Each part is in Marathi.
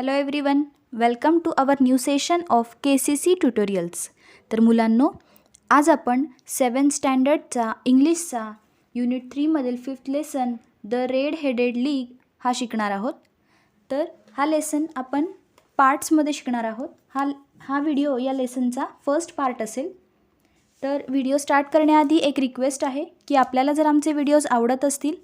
Hello everyone, welcome to our new session of KCC tutorials. तर मुलांनो, आज आपण 7th स्टँडर्डचा इंग्लिशचा युनिट 3मधील 5th lesson the red headed league हा शिकणार आहोत. तर हा लेसन आपण पार्ट्समध्ये शिकणार आहोत. हा व्हिडिओ या लेसनचा फर्स्ट पार्ट असेल. तर व्हिडिओ स्टार्ट करण्याआधी एक रिक्वेस्ट आहे की आपल्याला जर आमचे व्हिडिओज आवडत असतील,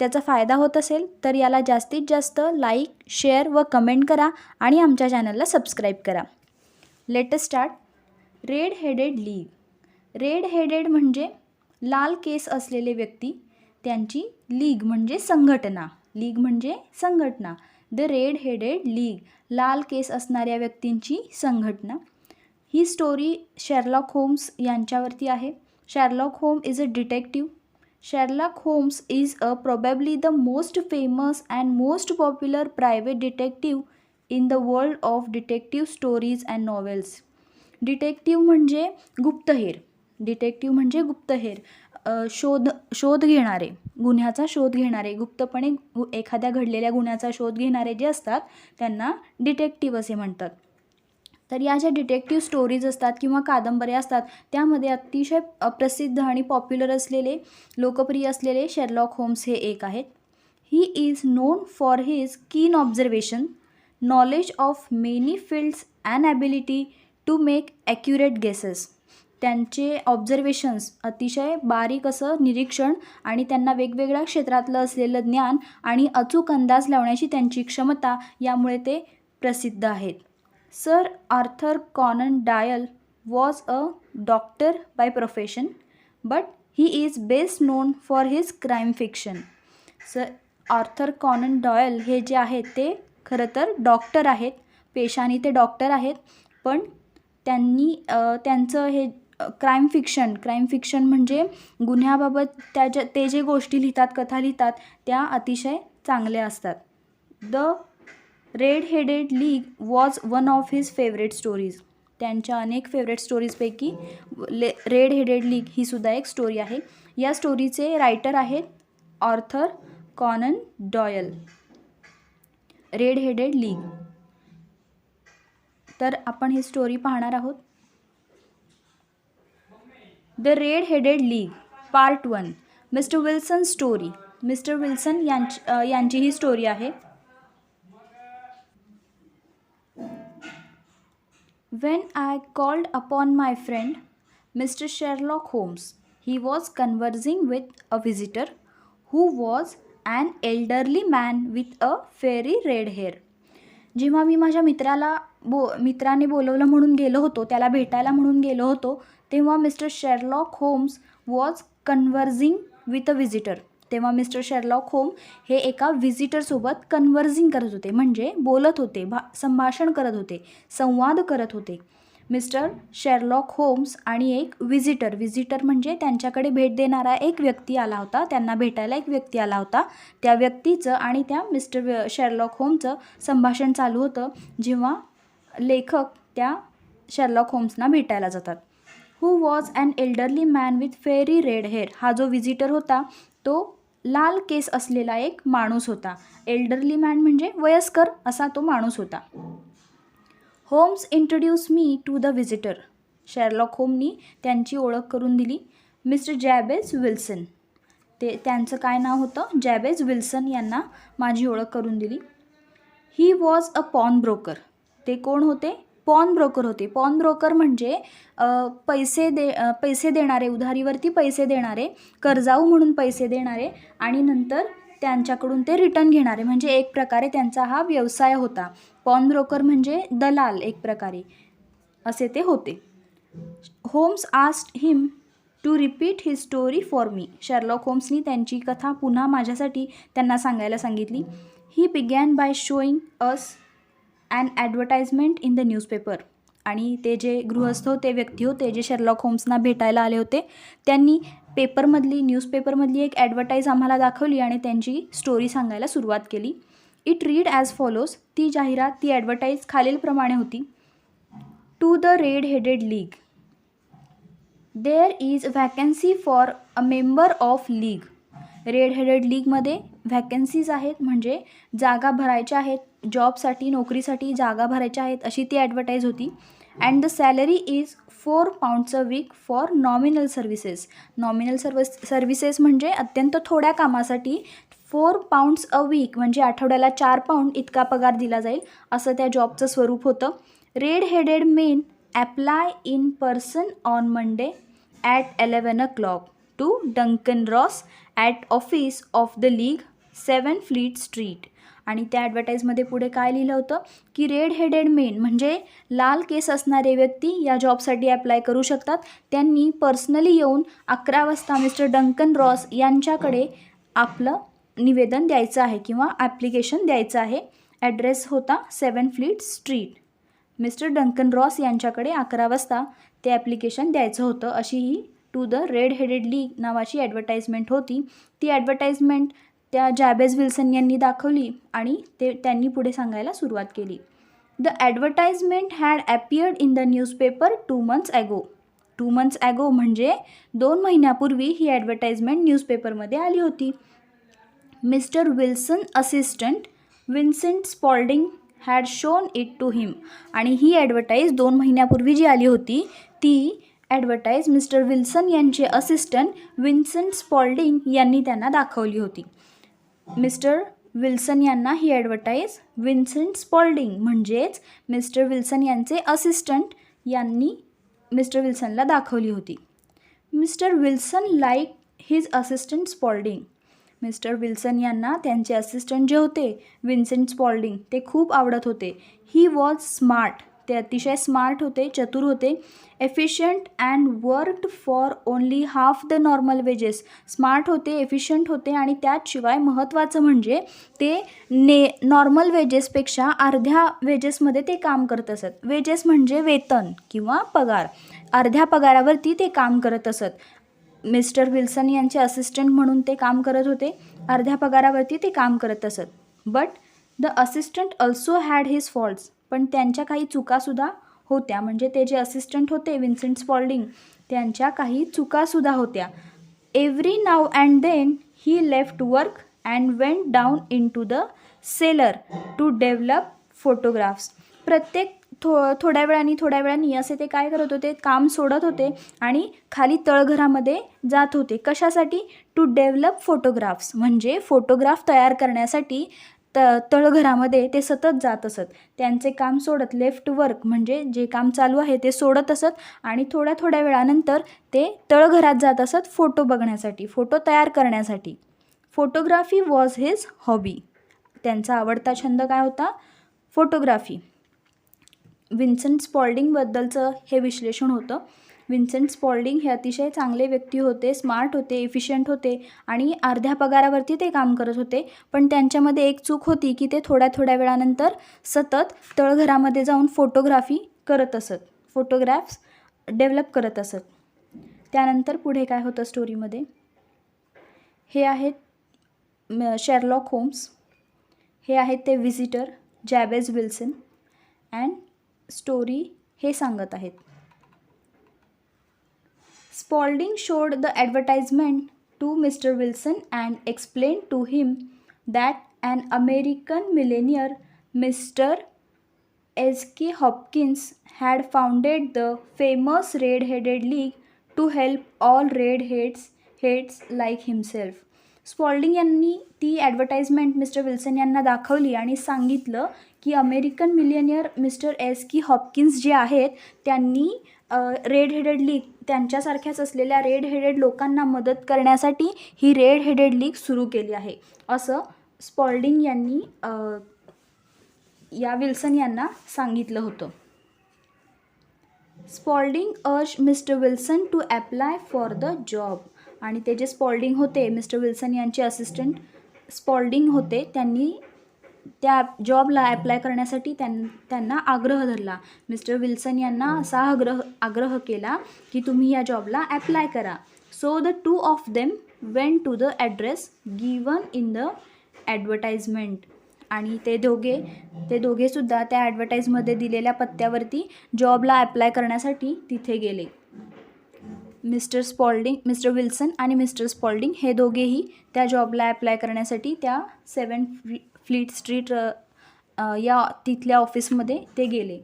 त्याचा फायदा होत असेल तर याला जास्तीत जास्त लाईक, शेअर व कमेंट करा आणि आमच्या चॅनलला सबस्क्राईब करा. Let us start. Red headed league. Red headed म्हणजे लाल केस असलेले व्यक्ती, त्यांची लीग म्हणजे संघटना. लीग म्हणजे संघटना. द रेड हेडेड लीग, लाल केस असणाऱ्या व्यक्तींची संघटना. ही स्टोरी शेरलॉक होम्स यांच्यावरती आहे. Sherlock home is a detective. Sherlock Holmes is probably the most famous and most popular private detective in the world of detective stories and novels. Detective म्हणजे गुप्तहेर. डिटेक्टिव्ह म्हणजे गुप्तहेर, शोध घेणारे, गुन्ह्याचा शोध घेणारे, गुप्तपणे एखाद्या घडलेल्या गुन्ह्याचा शोध घेणारे जे असतात त्यांना डिटेक्टिव्ह असे म्हणतात. तर या ज्या डिटेक्टिव्ह स्टोरीज असतात किंवा कादंबऱ्या असतात त्यामध्ये अतिशय प्रसिद्ध आणि पॉप्युलर असलेले, लोकप्रिय असलेले शेरलॉक होम्स हे एक आहेत. He is known for his keen observation, knowledge of many fields and ability to make accurate guesses. त्यांचे ऑब्झर्वेशन्स, अतिशय बारीक असं निरीक्षण आणि त्यांना वेगवेगळ्या क्षेत्रातलं असलेलं ज्ञान आणि अचूक अंदाज लावण्याची त्यांची क्षमता, यामुळे ते प्रसिद्ध आहेत. Sir Arthur Conan Doyle was a doctor by profession, but he is best known for his crime fiction. Sir Arthur Conan Doyle हे जे आहेत ते खरं तर डॉक्टर आहेत, पेशाने ते डॉक्टर आहेत, पण त्यांचं हे क्राईम फिक्शन म्हणजे गुन्ह्याबाबत ते जे गोष्टी लिहितात, कथा लिहितात त्या अतिशय चांगल्या असतात. The red headed league was one of his favourite stories. त्यांच्या अनेक फेवरेट स्टोरीजपैकी रेड हेडेड लीग ही सुद्धा एक स्टोरी आहे. या स्टोरीचे रायटर आहेत Arthur Conan Doyle. Red headed league. तर आपण ही स्टोरी पाहणार आहोत. The red headed league part 1. Mister Wilson story. Mister Wilson यांची ही स्टोरी आहे. When I called upon my friend, Mr. Sherlock Holmes, he was conversing with a visitor who was an elderly man with a fairy red hair. जेव्हा मी माझ्या मित्राने बोलवलं म्हणून गेलो होतो, त्याला भेटायला म्हणून गेलो होतो, तेव्हा mister Sherlock Holmes was conversing with a visitor. तेव्हा मिस्टर शेरलॉक होम हे एका व्हिजिटरसोबत कन्वर्जिंग करत होते, म्हणजे बोलत होते, संभाषण करत होते, संवाद करत होते. मिस्टर शेरलॉक होम्स आणि एक व्हिजिटर म्हणजे त्यांच्याकडे भेट देणारा एक व्यक्ती आला होता, त्यांना भेटायला एक व्यक्ती आला होता. त्या व्यक्तीचं आणि त्या मिस्टर शेरलॉक होमचं संभाषण चालू होतं जेव्हा लेखक त्या शेरलॉक होम्सना भेटायला जातात. Who was an elderly man with fiery red hair. हा जो व्हिजिटर होता तो लाल केस असलेला एक माणूस होता. एल्डरली मॅन म्हणजे वयस्कर असा तो माणूस होता. Holmes introduce me to the visitor. Sherlock होमनी त्यांची ओळख करून दिली. Mister Jabez Wilson. त्यांचं काय नाव होतं? जॅबेज विल्सन यांना माझी ओळख करून दिली. He was a pawn broker. ते कोण होते? पॉन ब्रोकर होते. पॉन ब्रोकर म्हणजे पैसे देणारे, उधारीवरती पैसे देणारे, कर्जाऊ म्हणून पैसे देणारे आणि नंतर त्यांच्याकडून ते रिटर्न घेणारे, म्हणजे एक प्रकारे त्यांचा हा व्यवसाय होता. पॉन ब्रोकर म्हणजे दलाल एक प्रकारे असे ते होते. Holmes asked him to repeat his story for me. Sherlock होम्सनी त्यांची कथा पुन्हा माझ्यासाठी त्यांना सांगायला सांगितली. He began by showing us an advertisement in the newspaper. आणि ते जे गृहस्थ होते, व्यक्ती होते जे शेरलॉक होम्सना भेटायला आले होते, त्यांनी न्यूजपेपरमधली एक ॲडव्हर्टाईज आम्हाला दाखवली आणि त्यांची स्टोरी सांगायला सुरुवात केली. It read as follows. ती जाहिरात, ती ॲडव्हर्टाईज खालीलप्रमाणे होती. To the red headed league. There is vacancy for a member of league. Red headed लीगमध्ये व्हॅकन्सीज आहेत, म्हणजे जागा भरायच्या आहेत जॉबसाठी नोकरीसाठी जागा भरायच्या आहेत अशी ती ॲडव्हर्टाईज होती. And the salary is £4 a week for nominal services. Nominal services म्हणजे अत्यंत थोड्या कामासाठी £4 अ वीक म्हणजे आठवड्याला £4 इतका पगार दिला जाईल असं त्या जॉबचं स्वरूप होतं. Red headed men apply in person on Monday at 11 o'clock to Duncan Ross at office of the league 7 Fleet Street. आणि त्या ॲडव्हर्टाईजमध्ये पुढे काय लिहिलं होतं की रेड हेडेड मेन म्हणजे लाल केस असणारे व्यक्ती या जॉबसाठी ॲप्लाय करू शकतात. त्यांनी पर्सनली येऊन 11 वाजता मिस्टर डंकन रॉस यांच्याकडे आपलं निवेदन द्यायचं आहे किंवा ॲप्लिकेशन द्यायचं आहे. ॲड्रेस होता 7 Fleet Street. Mister Duncan Ross यांच्याकडे 11 वाजता ते ॲप्लिकेशन द्यायचं होतं अशी ही to the red headed league नावाची ॲडव्हर्टाईजमेंट होती. ती ॲडव्हर्टाईजमेंट त्या जॅबेज विल्सन यांनी दाखवली आणि त्यांनी पुढे सांगायला सुरुवात केली. The advertisement had appeared in the newspaper 2 months ago. 2 months ago म्हणजे 2 महिन्यापूर्वी ही ॲडव्हर्टाईजमेंट न्यूजपेपरमध्ये आली होती. Mister Wilson assistant Vincent Spaulding had shown it to him. आणि ही ॲडव्हर्टाईज 2 महिन्यापूर्वी जी आली होती ती ॲडव्हर्टाईज मिस्टर विल्सन यांचे असिस्टंट विन्सेंट स्पॉल्डिंग यांनी त्यांना दाखवली होती. मिस्टर विल्सन यांना ही ॲडव्हर्टाईज विन्सेंट स्पॉल्डिंग म्हणजेच मिस्टर विल्सन यांचे असिस्टंट यांनी मिस्टर विल्सनला दाखवली होती. Mister Wilson like his assistant Spaulding. Mister Wilson यांना त्यांचे असिस्टंट जे होते विन्सेंट स्पॉल्डिंग ते खूप आवडत होते. He was smart. ते अतिशय स्मार्ट होते, चतुर होते. Efficient and worked for only half the normal wedges. Smart होते, एफिशियंट होते आणि त्याशिवाय महत्त्वाचं म्हणजे ते नॉर्मल वेजेसपेक्षा अर्ध्या वेजेसमध्ये ते काम करत असत. वेजेस म्हणजे वेतन किंवा पगार. अर्ध्या पगारावरती ते काम करत असत. मिस्टर विल्सन यांचे असिस्टंट म्हणून ते काम करत होते. अर्ध्या पगारावरती ते काम करत असत. But the assistant also had his faults. पण त्यांच्या काही चुकासुद्धा होत्या. म्हणजे ते जे असिस्टंट होते विन्सेंट स्पॉल्डिंग त्यांच्या काही चुकासुद्धा होत्या. Every now and then he left work and went down into the cellar to develop photographs. प्रत्येक थोड्या वेळानी असे ते काय करत होते, काम सोडत होते आणि खाली तळघरामध्ये जात होते. कशासाठी? टू डेव्हलप फोटोग्राफ्स म्हणजे फोटोग्राफ तयार करण्यासाठी तळघरामध्ये ते सतत जात असत. त्यांचे काम सोडत लेफ्ट वर्क म्हणजे जे काम चालू आहे ते सोडत असत आणि थोड्या वेळानंतर ते तळघरात जात असत फोटो बघण्यासाठी, फोटो तयार करण्यासाठी. Photography was his hobby. त्यांचा आवडता छंद काय होता? फोटोग्राफी. विन्सेंट स्पॉल्डिंगबद्दलचं हे विश्लेषण होतं. विन्सेंट स्पॉल्डिंग हे अतिशय चांगले व्यक्ती होते, स्मार्ट होते, एफिशियंट होते आणि अर्ध्या पगारावरती ते काम करत होते. पण त्यांच्यामध्ये एक चूक होती की ते थोड्या वेळानंतर सतत तळघरामध्ये जाऊन फोटोग्राफी करत असत, फोटोग्राफ्स डेव्हलप करत असत. त्यानंतर पुढे काय होतं स्टोरीमध्ये? हे आहेत शेरलॉक होम्स, हे आहेत ते व्हिजिटर जॅबेज विल्सन अँड स्टोरी हे सांगत आहेत. Spaulding showed the advertisement to Mr. Wilson and explained to him that an American millionaire, Mr. S.K. Hopkins, had founded the famous Red-Headed League to help all redheads like himself. Spalding यांनी ती ॲडव्हर्टाईजमेंट मिस्टर विल्सन यांना दाखवली आणि सांगितलं की American millionaire mister S.K. Hopkins जे आहेत त्यांनी रेड हेडेड लीग त्यांच्यासारख्याच असलेल्या रेड हेडेड लोकांना मदत करण्यासाठी ही रेड हेडेड लीग सुरू केली आहे असं स्पॉल्डिंग यांनी या विल्सन यांना सांगितलं होतं. Spaulding urged Mr Wilson to apply for the job. आणि ते जे स्पॉल्डिंग होते मिस्टर विल्सन यांचे असिस्टंट स्पॉल्डिंग होते त्यांनी त्या जॉबला ॲप्लाय करण्यासाठी त्यांना आग्रह धरला. मिस्टर विल्सन यांना असा आग्रह केला की तुम्ही या जॉबला ॲप्लाय करा. So the two of them went to the address given in the advertisement. आणि ते दोघेसुद्धा त्या ॲडव्हर्टाईजमध्ये दिलेल्या पत्त्यावरती जॉबला ॲप्लाय करण्यासाठी तिथे गेले. मिस्टर विल्सन आणि मिस्टर स्पॉल्डिंग हे दोघेही त्या जॉबला ॲप्लाय करण्यासाठी त्या 7 फ्लीट स्ट्रीट या तिथल्या ऑफिसमध्ये ते गेले.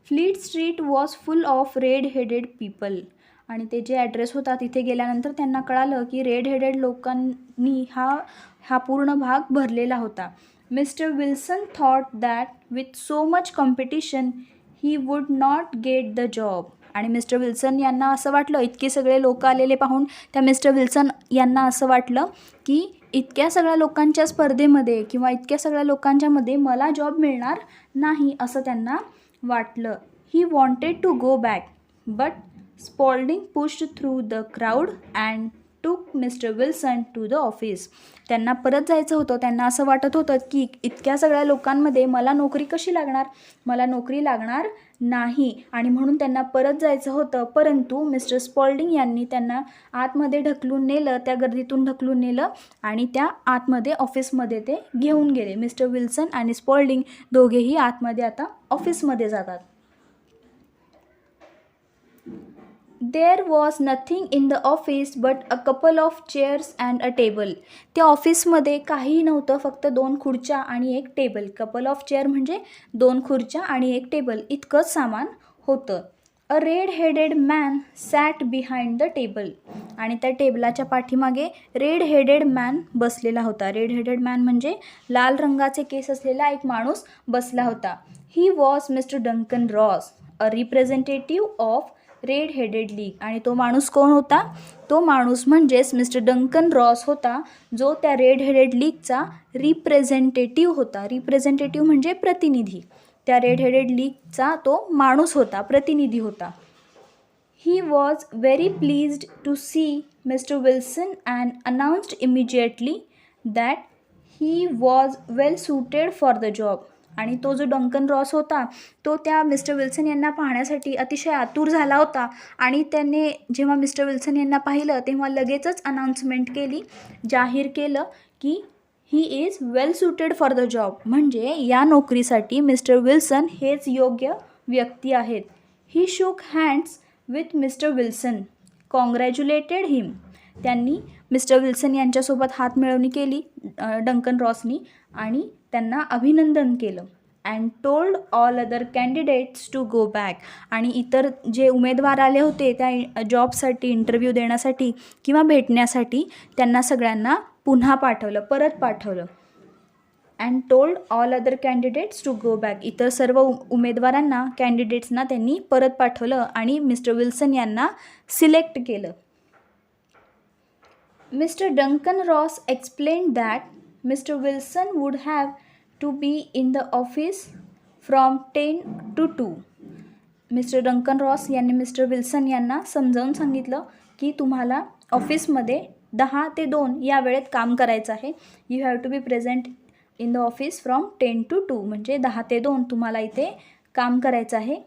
Fleet street was full of red headed people. आणि ते जे ॲड्रेस होता तिथे गेल्यानंतर त्यांना कळालं की रेड हेडेड लोकांनी हा पूर्ण भाग भरलेला होता. Mister Wilson thought that with so much competition he would not get the job. आणि मिस्टर विल्सन यांना असं वाटलं, इतके सगळे लोक आलेले पाहून त्या मिस्टर विल्सन यांना असं वाटलं की इतक्या सगळ्या लोकांच्या स्पर्धेमध्ये किंवा इतक्या सगळ्या लोकांच्यामध्ये मला जॉब मिळणार नाही असं त्यांना वाटलं. He wanted to go back but Spaulding pushed through the crowd and took mister Wilson to the office. त्यांना परत जायचं होतं. त्यांना असं वाटत होतं की इतक्या सगळ्या लोकांमध्ये मला नोकरी कशी लागणार, मला नोकरी लागणार नाही आणि म्हणून त्यांना परत जायचं होतं. परंतु मिस्टर स्पॉल्डिंग यांनी त्यांना आतमध्ये ढकलून नेलं, त्या गर्दीतून ढकलून नेलं आणि त्या आतमध्ये ऑफिसमध्ये ते घेऊन गेले. मिस्टर विल्सन आणि स्पॉल्डिंग दोघेही आतमध्ये आता ऑफिसमध्ये जातात. There was nothing in the office but a couple of chairs and a table. त्या ऑफिसमध्ये काहीही नव्हतं, फक्त 2 खुर्च्या आणि एक टेबल. कपल ऑफ चेअर म्हणजे 2 खुर्च्या आणि एक टेबल इतकंच सामान होतं. A red headed man sat behind the table. आणि त्या टेबलाच्या पाठीमागे रेड हेडेड मॅन बसलेला होता. रेड हेडेड मॅन म्हणजे लाल रंगाचे केस असलेला एक माणूस बसला होता. He was mister Duncan Ross, a representative of red headed league. आणि तो माणूस कोण होता? तो माणूस म्हणजेच मिस्टर डंकन रॉस होता, जो त्या रेड हेडेड लीगचा रिप्रेझेंटेटिव्ह होता. रिप्रेझेंटेटिव्ह म्हणजे प्रतिनिधी. त्या रेड हेडेड लीगचा तो माणूस होता, प्रतिनिधी होता. He was very pleased to see Mr Wilson and announced immediately that he was well suited for the job. आणि तो जो डंकन रॉस होता तो त्या मिस्टर विल्सन यांना पाहण्यासाठी अतिशय आतुर झाला होता आणि त्याने जेव्हा मिस्टर विल्सन यांना पाहिलं तेव्हा लगेचच अनाउन्समेंट केली, जाहीर केलं की he is well suited for the job. म्हणजे या नोकरीसाठी मिस्टर विल्सन हेच योग्य व्यक्ती आहेत. He shook hands with mister Wilson, congratulated him. त्यांनी मिस्टर विल्सन यांच्यासोबत हातमिळवणी केली डंकन रॉसनी आणि त्यांना अभिनंदन केलं. And told all other candidates to go back. आणि इतर जे उमेदवार आले होते त्या जॉबसाठी, इंटरव्ह्यू देण्यासाठी किंवा भेटण्यासाठी त्यांना सगळ्यांना पुन्हा पाठवलं, परत पाठवलं. And told all other candidates to go back. इतर सर्व उमेदवारांना, कॅन्डिडेट्सना त्यांनी परत पाठवलं आणि मिस्टर विल्सन यांना सिलेक्ट केलं. Mr Duncan Ross explained that Mr Wilson would have to be in the office from 10 to 2. Mr Duncan Ross यांनी मिस्टर विल्सन यांना समजावून सांगितलं की तुम्हाला ऑफिसमध्ये 10 ते 2 या वेळेत काम करायचं आहे. You have to be present in the office from 10 to 2 म्हणजे 10 ते 2 तुम्हाला इथे काम करायचं आहे.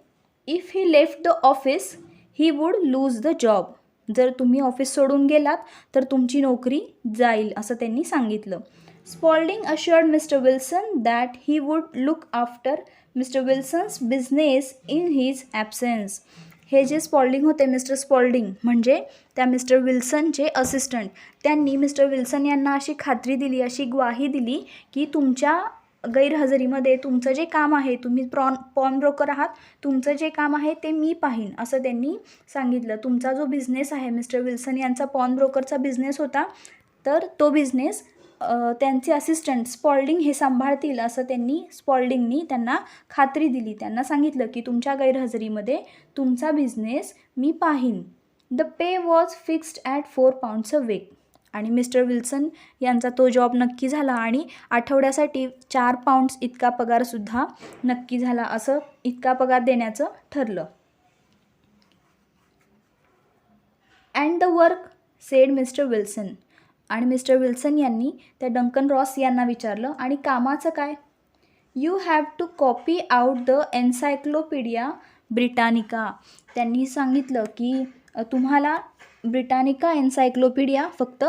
If he left the office he would lose the job. जर तुम्ही ऑफिस सोडून गेलात तर तुमची नोकरी जाईल असं त्यांनी सांगितलं. Spalding assured mister Wilson that he would look after mister Wilson's business in his absence. हे जे स्पॉल्डिंग होते, मिस्टर स्पॉल्डिंग म्हणजे त्या मिस्टर विल्सनचे असिस्टंट, त्यांनी मिस्टर विल्सन यांना अशी खात्री दिली, अशी ग्वाही दिली की तुमच्या गैरहजेरीमध्ये तुमचं जे काम आहे, तुम्ही पॉन ब्रोकर आहात, तुमचं जे काम आहे ते मी पाहीन असं त्यांनी सांगितलं. तुमचा जो बिझनेस आहे, मिस्टर विल्सन यांचा पॉन ब्रोकरचा बिझनेस होता, तर तो बिझनेस त्यांचे असिस्टंट स्पॉल्डिंग हे सांभाळतील असं स्पॉल्डिंगनी त्यांना खात्री दिली. त्यांना सांगितलं की तुमच्या गैरहजेरीमध्ये तुमचा बिझनेस मी पाहीन. The pay was fixed at 4 pounds a week. आणि मिस्टर विल्सन यांचा तो जॉब नक्की झाला आणि आठवड्यासाठी 4 pounds इतका पगारसुद्धा नक्की झाला. असं इतका पगार देण्याचं ठरलं. And the work said mister Wilson. आणि मिस्टर विल्सन यांनी त्या डंकन रॉस यांना विचारलं, आणि कामाचं काय? You have to copy out the Encyclopaedia Britannica. त्यांनी सांगितलं की तुम्हाला ब्रिटानिका एन्सायक्लोपीडिया फक्त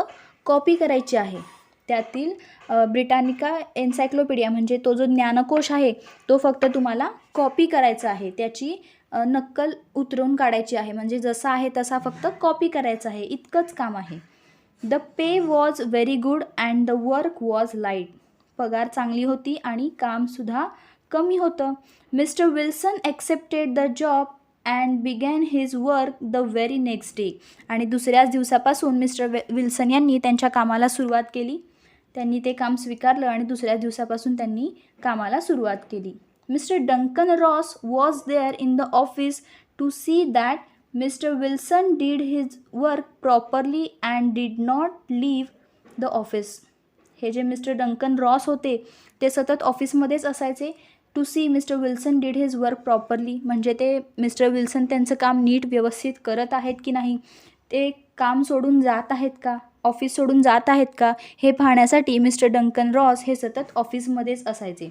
कॉपी करायची आहे. त्यातील ब्रिटानिका एन्सायक्लोपीडिया म्हणजे तो जो ज्ञानकोश आहे तो फक्त तुम्हाला कॉपी करायचा आहे. त्याची नक्कल उतरवून काढायची आहे, म्हणजे जसा आहे तसा फक्त कॉपी करायचा आहे, इतकंच काम आहे. The pay was very good and the work was light. पगार चांगली होती आणि कामसुद्धा कमी होतं. Mister Wilson accepted the job and begin his work the very next day. आणि दुसऱ्याच दिवसापासून मिस्टर विल्सन यांनी त्यांच्या कामाला सुरुवात केली. त्यांनी ते काम स्वीकारलं आणि दुसऱ्याच दिवसापासून त्यांनी कामाला सुरुवात केली. Mr Duncan Ross was there in the office to see that Mr Wilson did his work properly and did not leave the office. हे जे मिस्टर डंकन रॉस होते ते सतत ऑफिसमध्येच असायचे. To see Mr Wilson did his work properly म्हणजे ते मिस्टर विल्सन त्यांचं काम नीट व्यवस्थित करत आहेत की नाही, ते काम सोडून जात आहेत का, ऑफिस सोडून जात आहेत का, हे पाहण्यासाठी मिस्टर डंकन रॉस हे सतत ऑफिसमध्येच असायचे.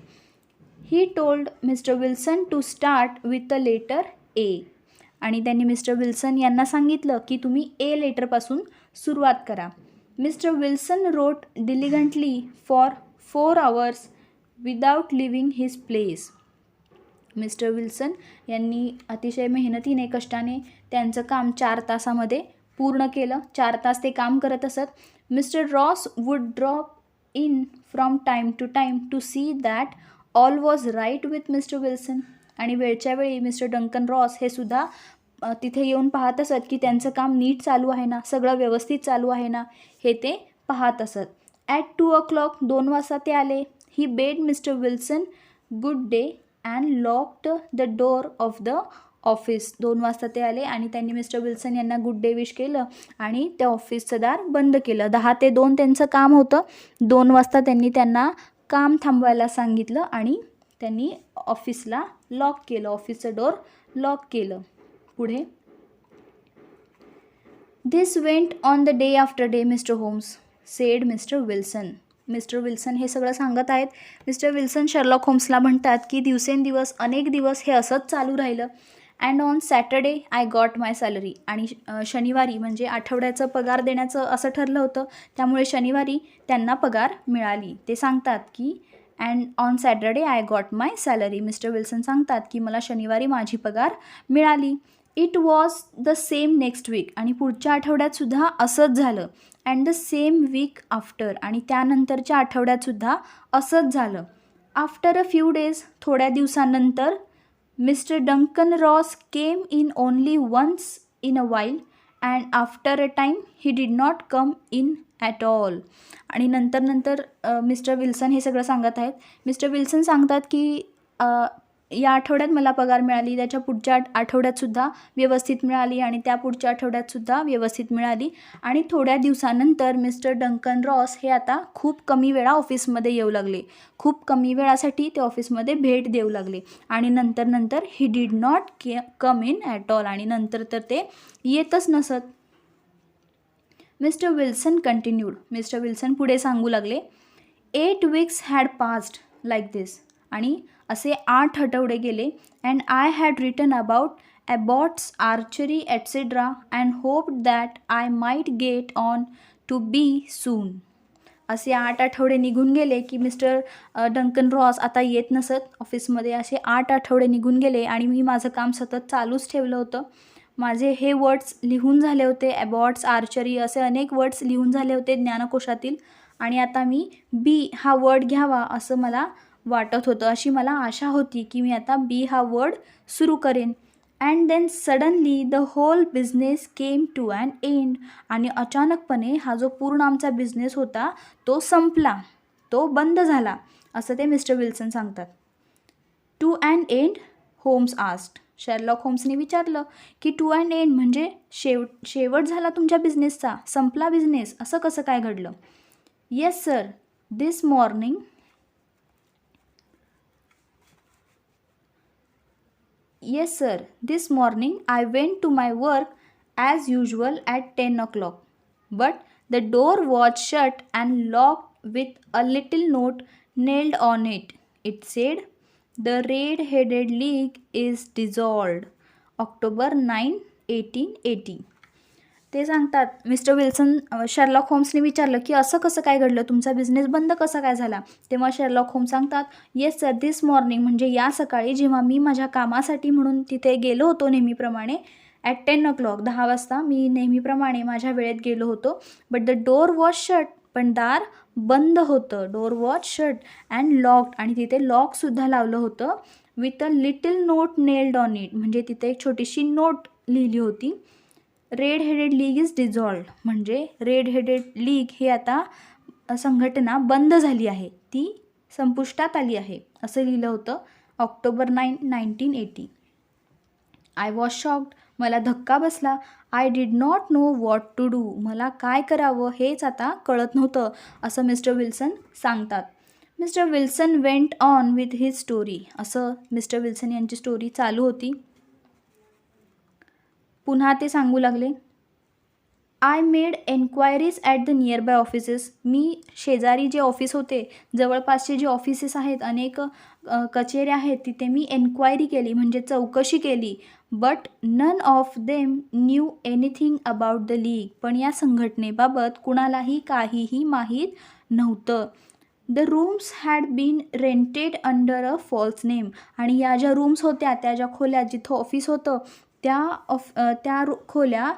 He told Mr Wilson to start with the letter A. आणि त्यांनी मिस्टर विल्सन यांना सांगितलं की तुम्ही ए लेटरपासून सुरुवात करा. Mister Wilson wrote diligently for 4 hours without living his place. Mister Wilson यांनी अतिशय मेहनतीने कष्टाने त्यांचं काम 4 तासामध्ये पूर्ण केलं. 4 तास ते काम करत असत. Mr Ross would drop in from time to time to see that all was right with mister Wilson. आणि वेळच्या वेळी मिस्टर डंकन रॉस हे सुद्धा तिथे येऊन पाहत असत की त्यांचं काम नीट चालू आहे ना, सगळं व्यवस्थित चालू आहे ना, हे ते पाहत असत. ॲट 2 o'clock 2 वाजता ते आले. He bade mister Wilson good day and locked the door of the office. 2 वाजता ते आले आणि त्यांनी मिस्टर विल्सन यांना गुड डे विश केलं आणि त्या ऑफिसचं दार बंद केलं. 10 ते 2 त्यांचं काम होतं. 2 वाजता त्यांनी त्यांना काम थांबवायला सांगितलं आणि त्यांनी ऑफिसला लॉक केलं, ऑफिसचं डोअर लॉक केलं. पुढे this went on the day after day mister Holmes said mister Wilson. Mister Wilson हे सगळं सांगत आहेत. मिस्टर विल्सन शर्लॉक होम्सला म्हणतात की दिवसेंदिवस अनेक दिवस हे असंच चालू राहिलं. And on Saturday I got my salary. आणि शनिवारी म्हणजे आठवड्याचं पगार देण्याचं असं ठरलं होतं, त्यामुळे शनिवारी त्यांना पगार मिळाली. ते सांगतात की and on Saturday I got my salary. Mr Wilson सांगतात की मला शनिवारी माझी पगार मिळाली. It was the same next week. आणि पुढच्या आठवड्यातसुद्धा असंच झालं. And the same week after. आणि त्यानंतरच्या आठवड्यातसुद्धा असंच झालं. आफ्टर अ फ्यू डेज थोड्या दिवसानंतर Mr Duncan Ross came in only once in a while and after a time he did not come in at all. आणि नंतर मिस्टर विल्सन हे सगळं सांगत आहेत. मिस्टर विल्सन सांगतात की या आठवड्यात मला पगार मिळाली, त्याच्या पुढच्या आठवड्यातसुद्धा व्यवस्थित मिळाली आणि त्या पुढच्या आठवड्यातसुद्धा व्यवस्थित मिळाली. आणि थोड्या दिवसानंतर मिस्टर डंकन रॉस हे आता खूप कमी वेळा ऑफिसमध्ये येऊ लागले. खूप कमी वेळासाठी ते ऑफिसमध्ये भेट देऊ लागले. आणि नंतर he did not come in at all. आणि नंतर तर ते येतच नसत. Mister Wilson continued. Mister Wilson पुढे सांगू लागले. 8 weeks had passed like this. आणि असे 8 आठवडे गेले. And I had written about abbots archery etcetera and hoped that I might get on to B soon. असे 8 आठवडे निघून गेले की मिस्टर डंकन रॉस आता येत नसत ऑफिसमध्ये. असे 8 आठवडे निघून गेले आणि मी माझं काम सतत चालूच ठेवलं होतं. माझे हे वर्ड्स लिहून झाले होते, ॲबॉट्स आर्चरी असे अनेक वर्ड्स लिहून झाले होते ज्ञानकोशातील. आणि आता मी बी हा वर्ड घ्यावा असं मला वाटत होतं, अशी मला आशा होती की मी आता बी हा वर्ड सुरू करेन. And then suddenly the whole business came to an end. आणि अचानकपणे हा जो पूर्ण आमचा बिझनेस होता तो संपला, तो बंद झाला, असं ते मिस्टर विल्सन सांगतात. To an end Holmes asked. Sherlock होम्सने विचारलं की टू ॲन एंड म्हणजे शेवट झाला तुमच्या बिझनेसचा, संपला बिझनेस, असं कसं काय घडलं. Yes sir, this morning I went to my work as usual at 10 o'clock. But the door was shut and locked with a little note nailed on it. It said, "The Red-Headed League is dissolved. October 9, 1880." ते सांगतात, मिस्टर विल्सन शर्लॉक होम्सने विचारलं की असं कसं काय घडलं, तुमचा बिझनेस बंद कसा काय झाला. तेव्हा शर्लॉक होम्स सांगतात, येस सर, दिस मॉर्निंग म्हणजे या सकाळी जेव्हा मी माझ्या कामासाठी म्हणून तिथे गेलो होतो नेहमीप्रमाणे, ॲट 10 o'clock 10 वाजता मी नेहमीप्रमाणे माझ्या वेळेत गेलो होतो. But the door was shut. पण दार बंद होतं. Door was shut and locked, आणि तिथे लॉकसुद्धा लावलं होतं. With a little note nailed on it, म्हणजे तिथे एक छोटीशी नोट लिहिली होती. रेड हेडेड लीग इज डिझॉल्व्ड, म्हणजे रेड हेडेड लीग हे आता संघटना बंद झाली आहे, ती संपुष्टात आली आहे, असं लिहिलं होतं. ऑक्टोबर 9, 1980. आय वॉज शॉक्ड, मला धक्का बसला. I did not know what to do, मला काय करावं हेच आता कळत नव्हतं, असं मिस्टर विल्सन सांगतात. Mister Wilson went on with his story, असं मिस्टर विल्सन यांची स्टोरी चालू होती. पुन्हा ते सांगू लागले. I made enquiries at the nearby offices, मी शेजारी जे ऑफिस होते, जवळपासचे जे ऑफिसेस आहेत, अनेक कचेऱ्या आहेत, तिथे मी एन्क्वायरी केली, म्हणजे चौकशी केली. But none of them knew anything about the league, पण या संघटनेबाबत कुणालाही काहीही माहीत नव्हतं. The rooms had been rented under a false name, आणि या ज्या रूम्स होत्या, त्या ज्या खोल्या जिथं ऑफिस होतं, त्या खोल्या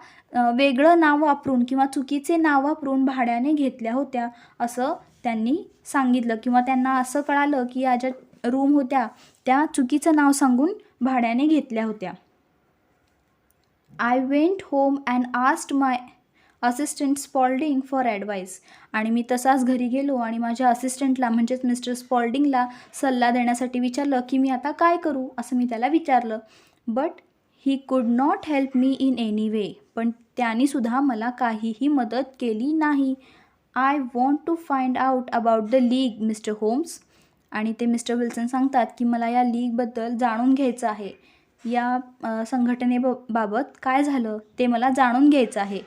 वेगळं नाव वापरून किंवा चुकीचे नाव वापरून भाड्याने घेतल्या होत्या, असं त्यांनी सांगितलं. किंवा त्यांना असं कळालं की या ज्या रूम होत्या त्या चुकीचं नाव सांगून भाड्याने घेतल्या होत्या. I went home and asked my assistant Spaulding for advice, आणि मी तसाच घरी गेलो आणि माझ्या असिस्टंटला म्हणजेच मिस्टर स्पॉल्डिंगला सल्ला देण्यासाठी विचारलं की मी आता काय करू, असं मी त्याला विचारलं. But he could not help me in any way, पण त्यानीसुद्धा मला काहीही मदत केली नाही. I want to find out about the league Mr Holmes, आणि ते मिस्टर विल्सन सांगतात की मला या लीगबद्दल जाणून घ्यायचं आहे, या संघटनेबाबत काय झालं ते मला जाणून घ्यायचं आहे.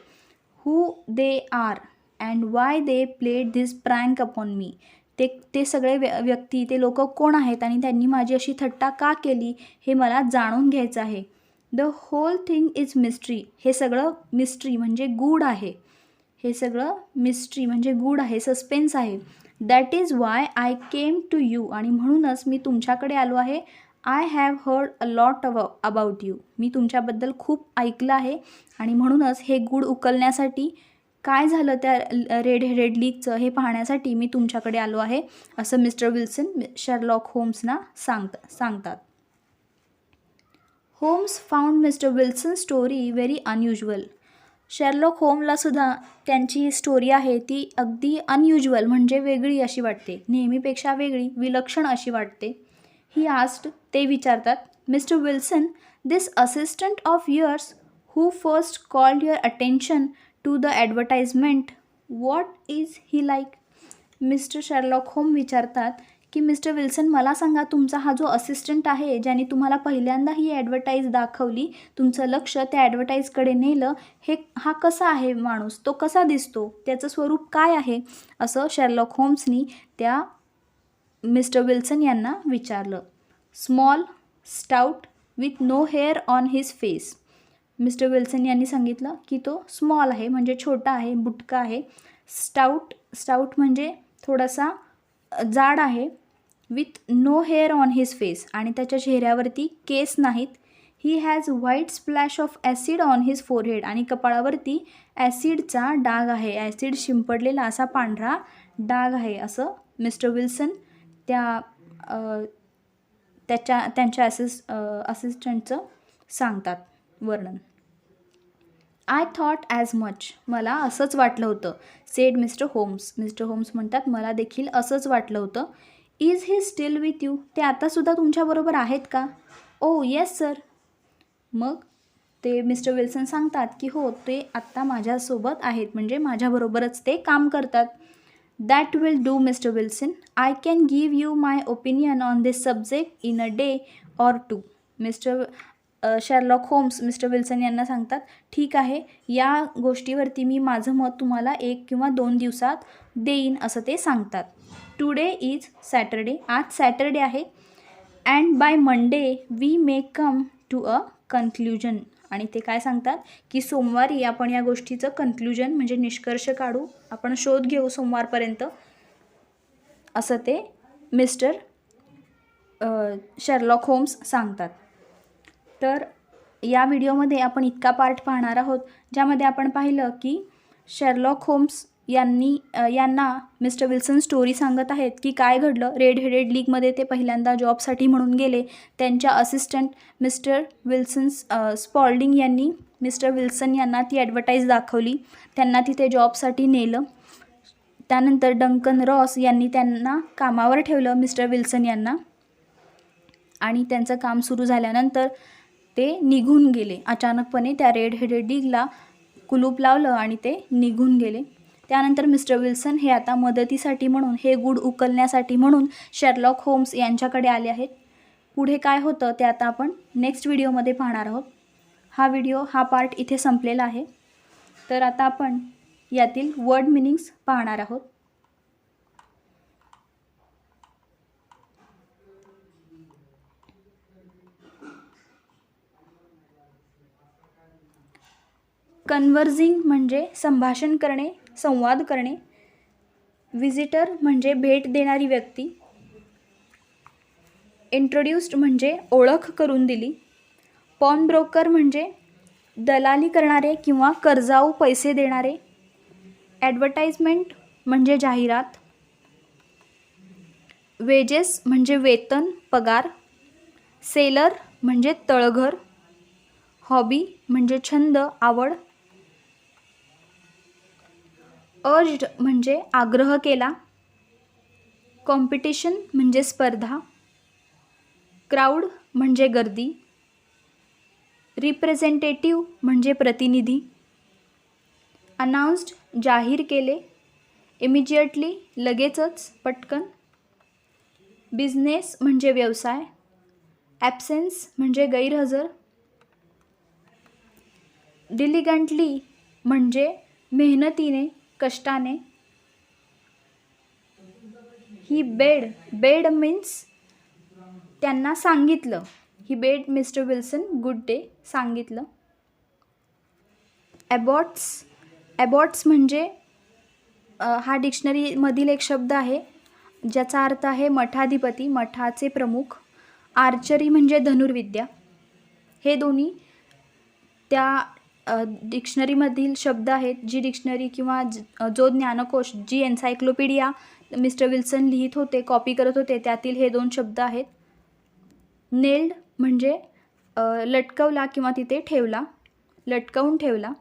Who they are and why they played this prank upon me, ते सगळे व्यक्ती, ते लोक कोण आहेत आणि त्यांनी माझी अशी थट्टा का केली हे मला जाणून घ्यायचं आहे. The whole thing is mystery, हे सगळं मिस्ट्री म्हणजे गूढ आहे, हे सगळं मिस्ट्री म्हणजे गूढ आहे, सस्पेन्स आहे. That is why I came to you, आणि म्हणूनच मी तुमच्याकडे आलो आहे. I have heard a lot about you, मी तुमच्याबद्दल खूप ऐकलं आहे, आणि म्हणूनच हे गूढ उकलण्यासाठी, काय झालं त्या रेड हेडेड लीगचं हे पाहण्यासाठी मी तुमच्याकडे आलो आहे, असं मिस्टर विल्सन शेरलॉक होम्सना सांगतात. Holmes found mister Wilson story very unusual, Sherlock होमलासुद्धा त्यांची स्टोरी आहे ती अगदी अनयुज्युअल म्हणजे वेगळी अशी वाटते, नेहमीपेक्षा वेगळी, विलक्षण अशी वाटते. ही आस्क्ड, ते विचारतात, Mr Wilson, this assistant of yours who first called your attention to the advertisement, what is he like. Mr Sherlock होम विचारतात की मिस्टर विल्सन, मला सांगा, तुमचा हा जो असिस्टंट आहे, ज्याने तुम्हाला पहिल्यांदा ही ॲडव्हर्टाईज दाखवली, तुमचं लक्ष त्या ॲडव्हर्टाईजकडे नेलं, हा कसा आहे माणूस, तो कसा दिसतो, त्याचं स्वरूप काय आहे, असं शेरलॉक होम्सनी त्या मिस्टर विल्सन यांना विचारलं. Small, stout, with no hair on his face, Mr Wilson यांनी सांगितलं की तो स्मॉल आहे म्हणजे छोटा आहे, बुटका आहे. स्टाउट म्हणजे थोडासा जाड आहे. With no hair on his face, आणि त्याच्या चेहऱ्यावरती केस नाहीत. He has white splash of acid on his forehead, आणि कपाळावरती ॲसिडचा डाग आहे, ॲसिड शिंपडलेला असा पांढरा डाग आहे, असं मिस्टर विल्सन त्यांच्या असिस्टंटचं सांगतात वर्णन. आय थॉट ॲज मच, मला असंच वाटलं होतं, said Mr Holmes. Mr Holmes म्हणतात, मला देखील असंच वाटलं होतं. Is he still with you, ते आतासुद्धा तुमच्याबरोबर आहेत का. Oh yes sir. मग ते मिस्टर विल्सन सांगतात की हो, ते आत्ता माझ्यासोबत आहेत, म्हणजे माझ्याबरोबरच ते काम करतात. That will do Mr Wilson, I can give you my opinion on this subject in a day or two. Mr Sherlock Holmes Mr Wilson यांना सांगतात, ठीक आहे, या गोष्टीवरती मी माझं मत तुम्हाला 1 किंवा 2 दिवसात देईन, असं ते सांगतात. टुडे इज सॅटरडे, आज सॅटरडे आहे. And by Monday we may come to a conclusion, आणि ते काय सांगतात की सोमवारी आपण या गोष्टीचं कन्क्ल्युजन म्हणजे निष्कर्ष काढू, आपण शोध घेऊ सोमवारपर्यंत, असं ते मिस्टर शेरलॉक होम्स सांगतात. तर या व्हिडिओमध्ये आपण इतका पार्ट पाहणार आहोत ज्यामध्ये आपण पाहिलं की शेरलॉक होम्स यांना मिस्टर विल्सन स्टोरी सांगत आहेत की काय घडलं. रेड हेडेड लीगमध्ये ते पहिल्यांदा जॉबसाठी म्हणून गेले. त्यांच्या असिस्टंट मिस्टर विल्सन स्पॉल्डिंग यांनी मिस्टर विल्सन यांना ती ॲडव्हर्टाईज दाखवली. त्यांना तिथे जॉबसाठी नेलं. त्यानंतर डंकन रॉस यांनी त्यांना कामावर ठेवलं मिस्टर विल्सन यांना, आणि त्यांचं काम सुरू झाल्यानंतर ते निघून गेले. अचानकपणे त्या रेड हेडेड लीगला कुलूप लावलं आणि ते निघून गेले. त्यानंतर मिस्टर विल्सन हे आता मदतीसाठी म्हणून, हे गूढ उकलण्यासाठी म्हणून शर्लॉक होम्स यांच्याकडे आले आहेत. पुढे काय होतं ते आता आपण नेक्स्ट व्हिडिओमध्ये पाहणार आहोत. हा पार्ट इथे संपलेला आहे. तर आता आपण यातील वर्ड मिनिंग्स पाहणार आहोत. कन्व्हर्जिंग म्हणजे संभाषण करणे, संवाद करणे. व्हिजिटर म्हणजे भेट देणारी व्यक्ती. इंट्रोड्यूस्ड म्हणजे ओळख करून दिली. पॉन ब्रोकर म्हणजे दलाली करणारे किंवा कर्जाऊ पैसे देणारे. ॲडव्हर्टाइजमेंट म्हणजे जाहिरात. वेजेस म्हणजे वेतन, पगार. सेलर म्हणजे तळघर. हॉबी म्हणजे छंद, आवड. अर्ज्ड म्हणजे आग्रह केला. कॉम्पिटिशन म्हणजे स्पर्धा. क्राऊड म्हणजे गर्दी. रिप्रेझेंटेटिव्ह म्हणजे प्रतिनिधी. अनाउन्स्ड जाहीर केले. इमिजिएटली लगेचच, पटकन. बिझनेस म्हणजे व्यवसाय. ॲब्सेन्स म्हणजे गैरहजर. डिलिगंटली म्हणजे मेहनतीने, कष्टाने. ही बेड मीन्स त्यांना सांगितलं. He bade mister Wilson good day, सांगितलं. ॲबॉट्स म्हणजे हा डिक्शनरीमधील एक शब्द आहे ज्याचा अर्थ आहे मठाधिपती, मठाचे प्रमुख. आर्चरी म्हणजे धनुर्विद्या. हे दोन्ही त्या डिक्शनरीमधील शब्द आहेत. जी डिक्शनरी किंवा जो ज्ञानकोश, जी एन्सायक्लोपीडिया मिस्टर विल्सन लिहित होते, कॉपी करत होते, त्यातील हे 2 शब्द आहेत. नेल्ड म्हणजे लटकवला किंवा तिथे ठेवला, लटकवून ठेवला.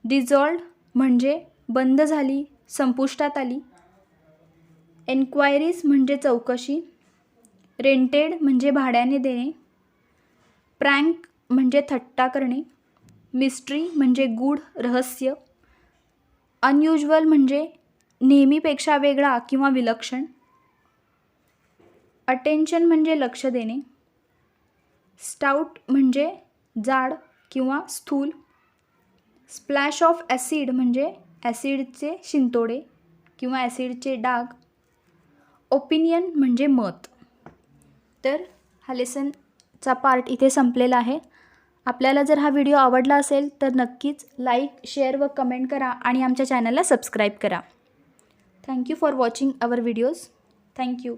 डिझॉल्व्ड म्हणजे बंद झाली, संपुष्टात आली. एन्क्वायरीज म्हणजे चौकशी. रेंटेड म्हणजे भाड्याने देणे. प्रँक म्हणजे थट्टा करणे. मिस्ट्री म्हणजे गूढ, रहस्य. अनयुज्युअल म्हणजे नेहमीपेक्षा वेगळा किंवा विलक्षण. अटेन्शन म्हणजे लक्ष देणे. स्टाउट म्हणजे जाड किंवा स्थूल. स्प्लॅश ऑफ ॲसिड म्हणजे ॲसिडचे शिंतोडे किंवा ॲसिडचे डाग. ओपिनियन म्हणजे मत. तर हा लेसनचा पार्ट इथे संपलेला आहे. आपल्याला जर हा व्हिडिओ आवडला असेल तर नक्कीच लाईक, शेअर व कमेंट करा आणि आमच्या चॅनलला सबस्क्राईब करा. Thank you for watching our videos. Thank you.